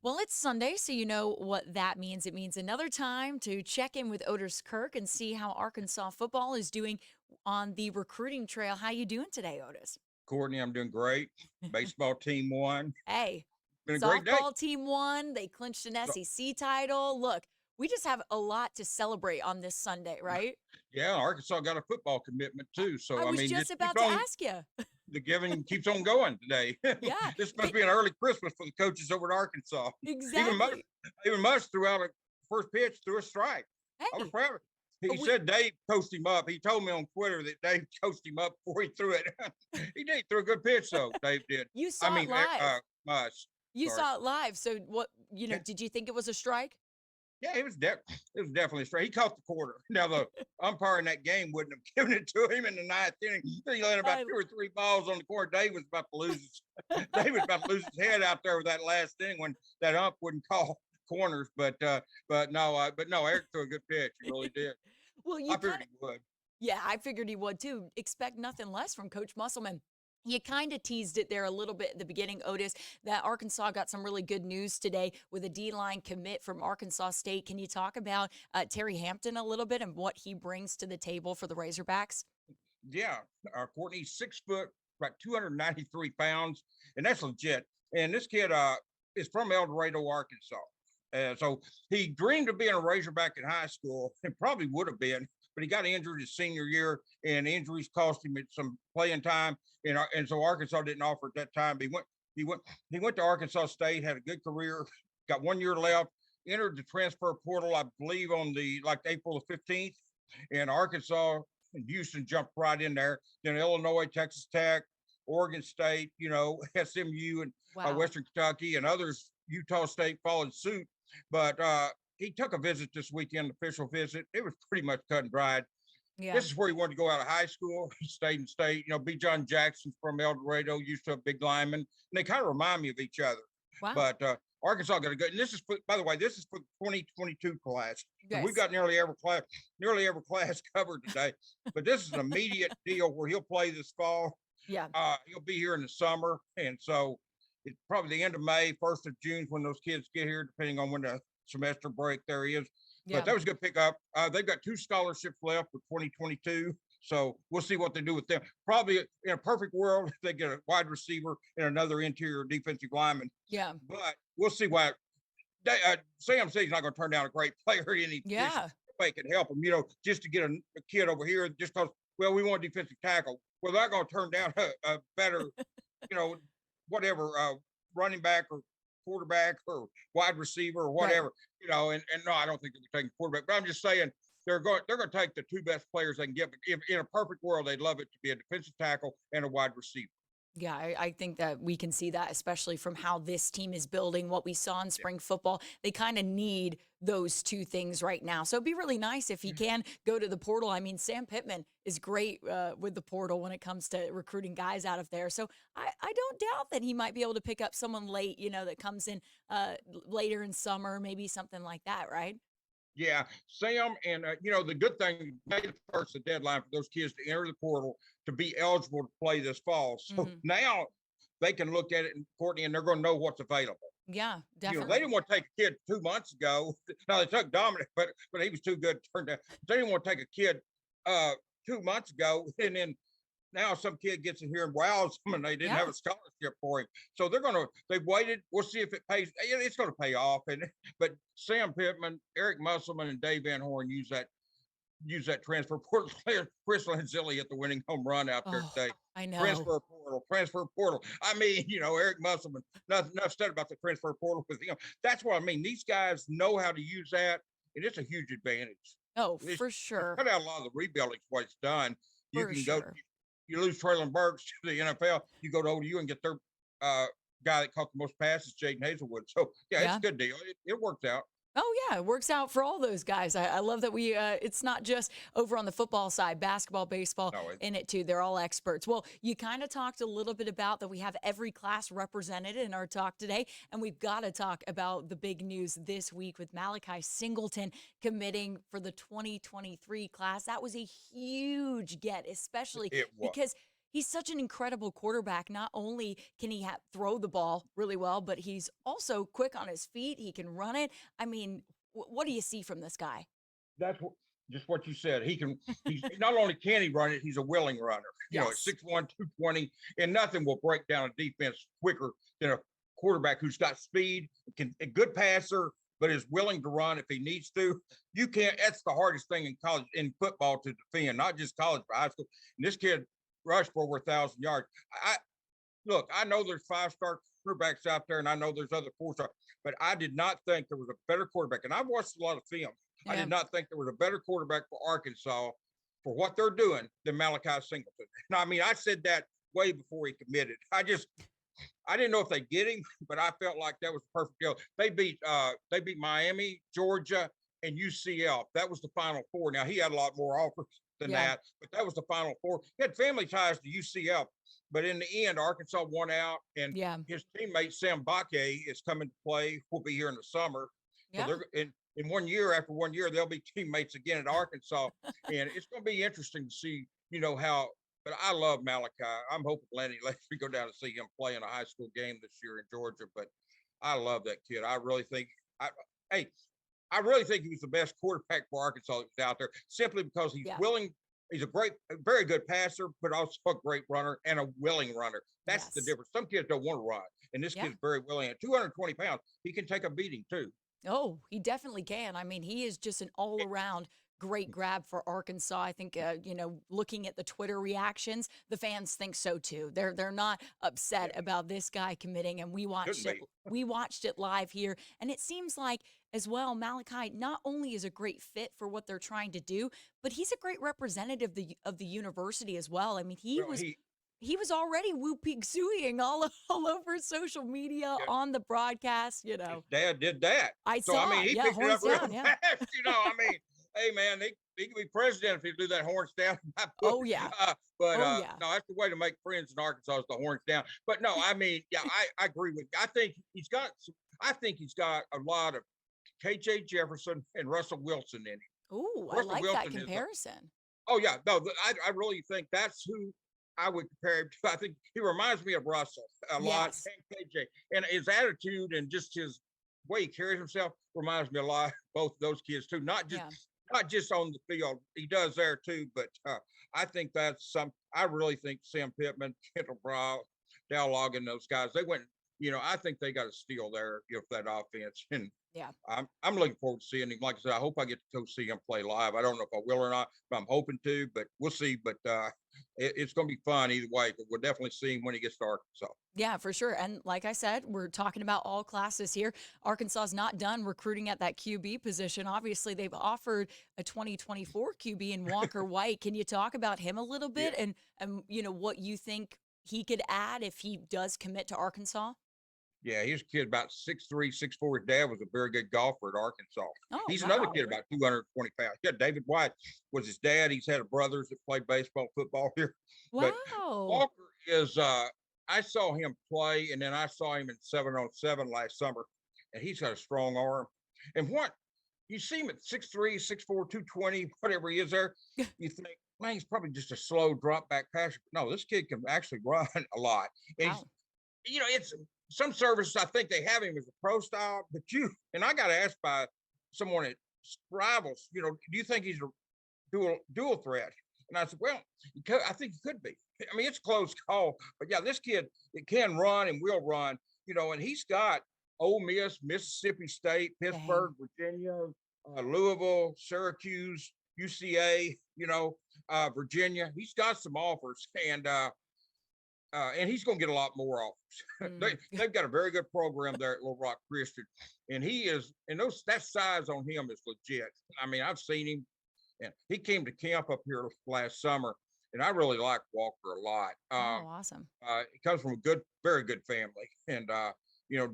Well, it's Sunday, so you know what that means. It means another time to check in with Otis Kirk and see how Arkansas football is doing on the recruiting trail. How you doing today, Otis? Courtney, I'm doing great. Baseball team won. Hey, Been a great day. softball team won. They clinched an So, SEC title. Look, we just have a lot to celebrate on this Sunday, right? yeah, Arkansas got a football commitment too. I So I was mean, just just keep about to on. ask you. The giving keeps on going today. Yeah, This must be an early Christmas for the coaches over at Arkansas. Even Musk, exactly. even Musk threw out a first pitch, threw a strike. I was Hey, proud of it. He we said Dave coached him up. He told me on Twitter that Dave coached him up before he threw it. He did. He threw a good pitch though. Dave did. you I saw it mean, live. Musk. You Sorry. saw it live. So what, Yeah. did you think it was a strike? Yeah, it was definitely straight. He caught the quarter. Now the umpire in that game wouldn't have given it to him in the ninth inning. He let about I two or three balls on the corner. Dave was about to lose Dave was about to lose his head out there with that last inning when that ump wouldn't call corners. But no, Eric threw a good pitch. He really did. Well, you I kind figured of, he would. yeah, I figured he would too. Expect nothing less from Coach Musselman. You kind of teased it there a little bit at the beginning, Otis, that Arkansas got some really good news today with a D line commit from Arkansas State. Can you talk about Terry Hampton a little bit and what he brings to the table for the Razorbacks? Yeah, Courtney's 6 foot, about 293 pounds, and that's legit. And this kid is from El Dorado, Arkansas. So he dreamed of being a Razorback in high school, and probably would have been, but he got injured his senior year, and injuries cost him some playing time, and so Arkansas didn't offer at that time. But he went, he went to Arkansas State, had a good career, got 1 year left, entered the transfer portal, I believe, on the like April the 15th, and Arkansas and Houston jumped right in there. Then Illinois, Texas Tech, Oregon State, SMU and Wow. Western Kentucky and others, Utah State followed suit. But he took a visit this weekend, official visit. It was pretty much cut and dried. Yeah. This is where he wanted to go out of high school. He stayed in state. B. John Jackson's from El Dorado, used to a big lineman, and they kind of remind me of each other. Wow. But Arkansas got a good, and this is for, by the way, this is for the 2022 class because we've Yes. got nearly every class covered today. But this is an immediate deal where he'll play this fall. Yeah. He'll be here in the summer, and so it's probably the end of May, 1st of June when those kids get here, depending on when the semester break there is. But Yeah. that was a good pickup. They've got 2 scholarships left for 2022. So we'll see what they do with them. Probably in a perfect world, they get a wide receiver and another interior defensive lineman. Yeah. But we'll see why. Sam says he's not going to turn down a great player, and he just Yeah. can help him. Just to get a kid over here, just because. Well, we want a defensive tackle. Well, they're going to turn down a better, you know, whatever running back or quarterback or wide receiver or Right. whatever. And no, I don't think they're taking quarterback. But I'm just saying they're going to take the two best players they can get. If in a perfect world, they'd love it to be a defensive tackle and a wide receiver. Yeah, I think that we can see that, especially from how this team is building, what we saw in Yeah. spring football. They kind of need those two things right now. So it'd be really nice if he can go to the portal. I mean, Sam Pittman is great with the portal when it comes to recruiting guys out of there. So I don't doubt that he might be able to pick up someone late, that comes in later in summer, maybe something like that, right? Yeah, Sam, and the good thing, May the first, the deadline for those kids to enter the portal to be eligible to play this fall. So Hmm. now they can look at it, and Courtney, and they're going to know what's available. Yeah, They definitely. didn't want to take a kid 2 months ago. Now they took Dominic, but he was too good to turn down. They didn't want to take a kid uh 2 months ago, and then now some kid gets in here and wows them, and they didn't have Yeah. a scholarship for him. So they've waited. We'll see if it pays. It's going to pay off. But Sam Pittman, Eric Musselman, and Dave Van Horn use that transfer portal. Chris Lanzilli hit the winning home run out there Oh, today. I know. Transfer portal. I mean, Eric Musselman, nothing enough said about the transfer portal with him. That's what I mean. These guys know how to use that, and it's a huge advantage. Oh, It's for sure. cut out a lot of the rebuilding what it's done. You For can go, sure. you lose Traylon Burks to the NFL, you go to ODU and get their uh, guy that caught the most passes, Jaden Hazelwood. So yeah, it's Yeah. a good deal. It worked out. Oh yeah, it works out for all those guys. I love that it's not just over on the football side, basketball, baseball No, in it too. They're all experts. Well, you kind of talked a little bit about that we have every class represented in our talk today, and we've got to talk about the big news this week with Malachi Singleton committing for the 2023 class. That was a huge get, especially it was. because he's such an incredible quarterback. Not only can he throw the ball really well, but he's also quick on his feet. He can run it. I mean, what do you see from this guy? That's what just what you said. He's not only can he run it, he's a willing runner. You know, at Yes. 6'1", 220, and nothing will break down a defense quicker than a quarterback who's got speed, a good passer, but is willing to run if he needs to. You can't. That's the hardest thing in college in football to defend, not just college but high school. And this kid rushed for over 1,000 yards. I look. I know there's 5-star quarterbacks out there, and I know there's other 4-star, but I did not think there was a better quarterback. And I've watched a lot of film. I Yeah. did not think there was a better quarterback for Arkansas for what they're doing than Malachi Singleton. And I mean, I said that way before he committed. I didn't know if they get him, but I felt like that was the perfect deal. They beat Miami, Georgia, and UCF. That was the Final Four. Now he had a lot more offers than Yeah. that, but that was the Final Four. He had family ties to UCF, but in the end, Arkansas won out, and Yeah. his teammate Sam Bakke is coming to play. Will be here in the summer, so Yeah. they're in 1 year. After 1 year, they'll be teammates again at Arkansas, and it's going to be interesting to see, how. But I love Malachi. I'm hoping Lenny lets me go down and see him play in a high school game this year in Georgia. But I love that kid. I really think. Hey, I really think he was the best quarterback for Arkansas that was out there, simply because he's Yeah. willing. He's a very good passer, but also a great runner and a willing runner. That's the Yes. difference. Some kids don't want to run, and this Yeah. kid's very willing. At 220 pounds, he can take a beating too. Oh, he definitely can. I mean, he is just an all around great grab for Arkansas. I think, looking at the Twitter reactions, the fans think so too. They're not upset Yeah, about this guy committing, and we watched shouldn't it. be. We watched it live here, and it seems like as well, Malachi not only is a great fit for what they're trying to do, but he's a great representative of the university as well. I mean, he Well, was he was already whooping sueying all over social media yeah, on the broadcast. his dad did that. I So I saw mean, it. he Yeah, picked it up horns real down. Yeah. fast. I mean, hey man, he could be president if he do that horns down. Oh yeah. But Oh yeah. no, that's the way to make friends in Arkansas is the horns down. But no, I mean, yeah, I agree with you. I think he's got a lot of KJ Jefferson and Russell Wilson in him. Ooh, I Russell like that Wilson is comparison. oh yeah, no, I really think that's who I would compare him to. I think he reminds me of Russell a lot Yes. and KJ, and his attitude and just his way he carries himself reminds me a lot of both of those kids too. Yeah. Not just on the field, he does there too, but I think that's some. I really think Sam Pittman, Kendall Brown, Dal Logan, those guys, they went. I think they got a steal there if that offense, and Yeah. I'm looking forward to seeing him. Like I said, I hope I get to go see him play live. I don't know if I will or not, but I'm hoping to. But we'll see. But it's going to be fun either way. But we'll definitely see him when he gets to Arkansas. Yeah, for sure. And like I said, we're talking about all classes here. Arkansas is not done recruiting at that QB position. Obviously, they've offered a 2024 QB in Walker White. Can you talk about him a little Yeah, bit and what you think he could add if he does commit to Arkansas? yeah. He's a kid about 6'3", 6'4". His dad was a very good golfer at Arkansas. Oh, He's another wow. kid about 220 pounds. Yeah, David White was his dad. He's had brothers that played baseball, football here. But Wow. Walker is I saw him play, and then I saw him in 7-on-7 last summer, and he's got a strong arm. And what you see him at 6'3", 6'4", 220, whatever he is there, you think, man, he's probably just a slow drop back passer. No, this kid can actually run a lot. And Wow. it's some services I think they have him as a pro style, but and I got asked by someone at Rivals, do you think he's a dual threat? And I said, well, I think he could be. I mean, it's a close call, but yeah, this kid it can run and will run, and he's got Ole Miss, Mississippi State, Dang. Pittsburgh, Virginia, Louisville, Syracuse, UCA, Virginia. He's got some offers, and he's going to get a lot more offers. Mm. They've got a very good program there at Little Rock Christian, and he is, and that size on him is legit. I mean, I've seen him, and he came to camp up here last summer, and I really like Walker a lot. Oh, awesome. He comes from a very good family, and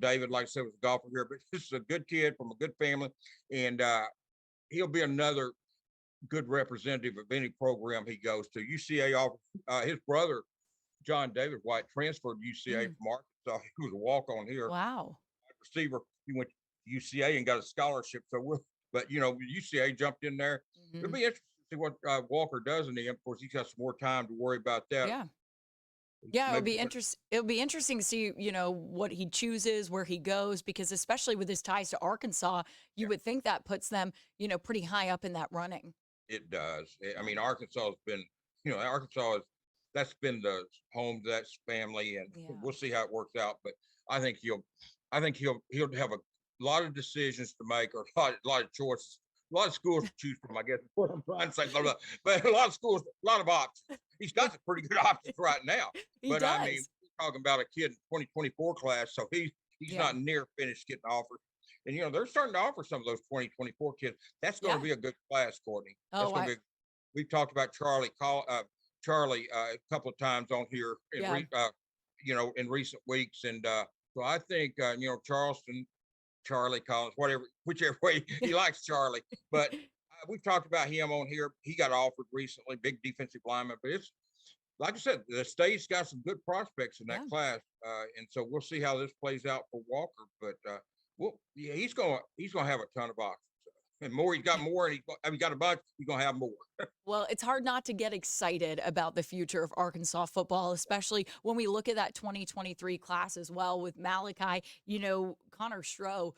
David, like I said, was a golfer here, but this is a good kid from a good family, and he'll be another good representative of any program he goes to. UCA offers his brother John David White transferred to UCA Mm. from Arkansas. He was a walk on here, Wow. receiver. He went to UCA and got a scholarship. But UCA jumped in there. It'll Hmm. be interesting to see what Walker does in the end. Of course, he's got some more time to worry about that. Yeah. Yeah, Maybe it'll be interesting to see, what he chooses, where he goes, because especially with his ties to Arkansas, you yeah, would think that puts them, pretty high up in that running. it does. I Yeah. mean, Arkansas has been, Arkansas is that's been the home to that family, and Yeah. we'll see how it works out. But I think he'll, I think he'll have a lot of decisions to make, or a lot of choices, a lot of schools to choose from. I guess is what I'm trying to say, but a lot of schools, a lot of options. He's got some pretty good options right now. He But I mean, does. we're talking about a kid in 2024 class, so he's Yeah. not near finished getting offers. And they're starting to offer some of those 2024 kids. That's going to Yeah. be a good class, Courtney. That's Oh, going to be. We've talked about Charlie a couple of times on here yeah. in recent weeks, and so I think Charleston, Charlie Collins, whatever, whichever way he likes Charlie. But we've talked about him on here. He got offered recently, big defensive lineman. But it's like I said, the state's got some good prospects in that Yeah. class, and so we'll see how this plays out for Walker. But yeah, he's gonna have a ton of options, and more. He's got more, and he's got a bunch. He's gonna have more. Well, it's hard not to get excited about the future of Arkansas football, especially when we look at that 2023 class as well with Malachi. Connor Stroh,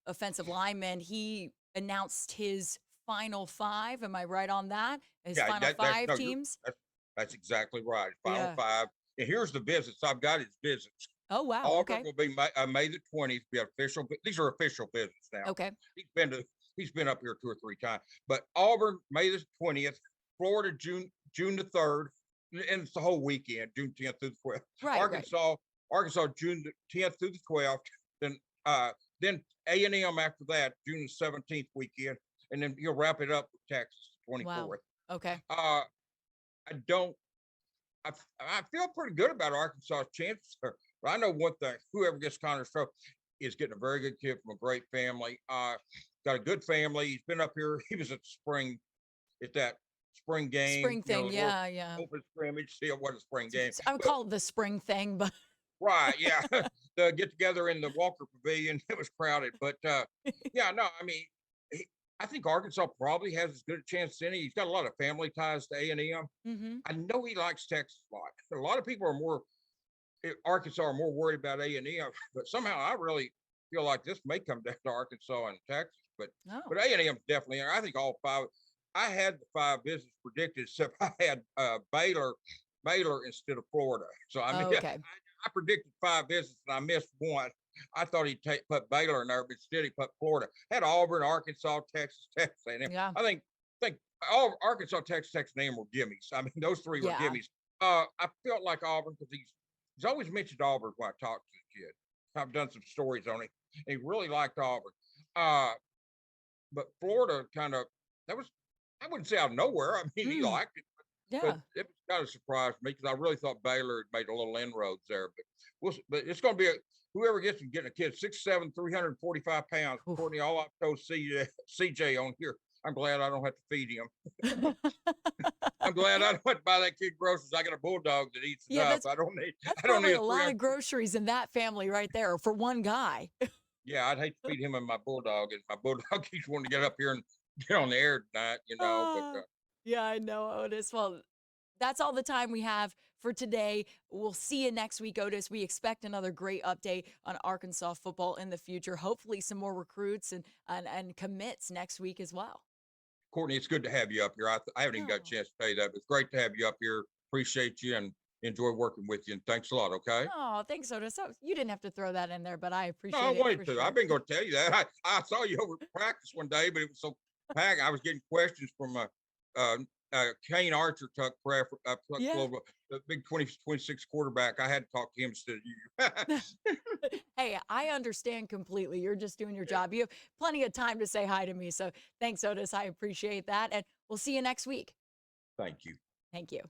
offensive lineman, he announced his final five. Am I right on that? His Yeah, final that's five no, you're teams? that's exactly right. Final Yeah. five. And here's the visits. I've got his visits. Oh, wow. Auburn Okay. will be May the 20th. Be official. These are official visits now. Okay. He's been to he's been up here 2 or 3 times. But Auburn May the 20th. Florida June the 3rd, and it's the whole weekend, June 10th through the 12th. Right, right. Arkansas June the 10th through the 12th. Then uh then A&M after that, June the 17th weekend, and then you'll wrap it up with Texas Wow. 24th. Okay. Uh I don't I feel pretty good about Arkansas's chances. But I know one thing: whoever gets Connor Stroh is getting a very good kid from a great family. Got a good family. He's been up here. He was at that spring game. Spring thing. The little Yeah. Yeah. open scrimmage. See, it was a spring game, I would but call it the spring thing, but right, yeah, the get together in the Walker Pavilion. It was crowded, but yeah, no, I mean, I think Arkansas probably has as good a chance as any. He's got a lot of family ties to A&M. hmm I know he likes Texas a lot. A lot of people are Arkansas are more worried about A&M, but somehow I really feel like this may come down to Arkansas and Texas. But oh, but A&M definitely. I think all five. I had the five visits predicted, except I had Baylor instead of Florida. So I mean, okay. I predicted five visits and I missed one. I thought he'd put Baylor in there, but instead he put Florida. Had Auburn, Arkansas, Texas A&M. Yeah. I think all Arkansas, Texas A&M were gimmies. I mean, those three were Yeah. gimmies. I felt like Auburn because he's always mentioned Auburn when I talked to the kid. I've done some stories on him. And he really liked Auburn. Uh, but Florida kind of that was I wouldn't say out of nowhere. I mean, he Mm, liked it, but yeah. it kind of surprised me because I really thought Baylor had made a little inroads there. But but it's going to be whoever gets him getting a kid 6'7", 345 pounds. Oof. Courtney, all I've told CJ on here, I'm glad I don't have to feed him. I'm glad I don't have to buy that kid groceries. I got a bulldog that eats Yeah, enough. that's that's I don't probably need a a lot 300. of groceries in that family right there for one guy. Yeah, I'd hate to feed him and my bulldog, and my bulldog keeps wanting to get up here and get on the air tonight. But Ah, yeah, I know, Otis. Well, that's all the time we have for today. We'll see you next week, Otis. We expect another great update on Arkansas football in the future. Hopefully, some more recruits and commits next week as well. Courtney, it's good to have you up here. I haven't even got a Oh, chance to tell you that, but it's great to have you up here. Appreciate you and enjoy working with you. And thanks a lot. Okay. oh, thanks, Otis. So you didn't have to throw that in there, but I No, I appreciate it wanted for to. I've sure. been going to tell you that. I saw you over at practice one day, but it was so packed. I was getting questions from uh, Kane Archer, Tuck Yeah. the big 2026 quarterback. I had to talk to him instead of you. Hey, I understand completely. You're just doing your job. You have plenty of time to say hi to me. So thanks, Otis. I appreciate that. And we'll see you next week. Thank you. Thank you.